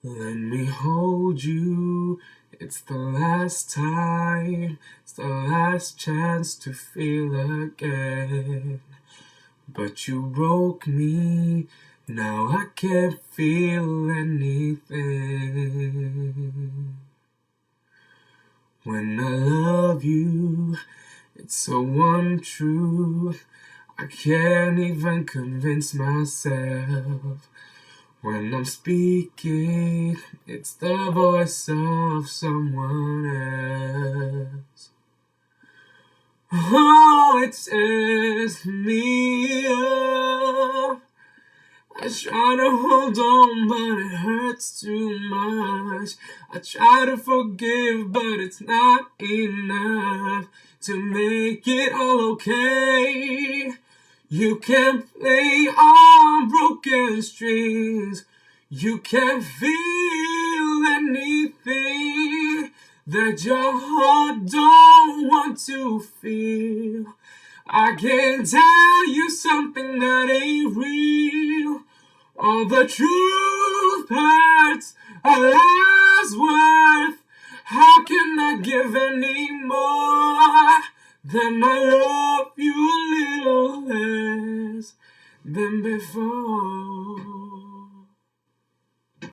Let me hold you, it's the last time, it's the last chance to feel again. But you broke me, now I can't feel anything. When I love you, it's so untrue, I can't even convince myself. When I'm speaking, it's the voice of someone else. Oh, it tears me up. I try to hold on, but it hurts too much. I try to forgive, but it's not enough to make it all okay. You can't play on broken strings. You can't feel anything that your heart don't want to feel. I can tell you something that ain't real. All the truth hurts, a last worth. How can I give any more than I love you a little less than before?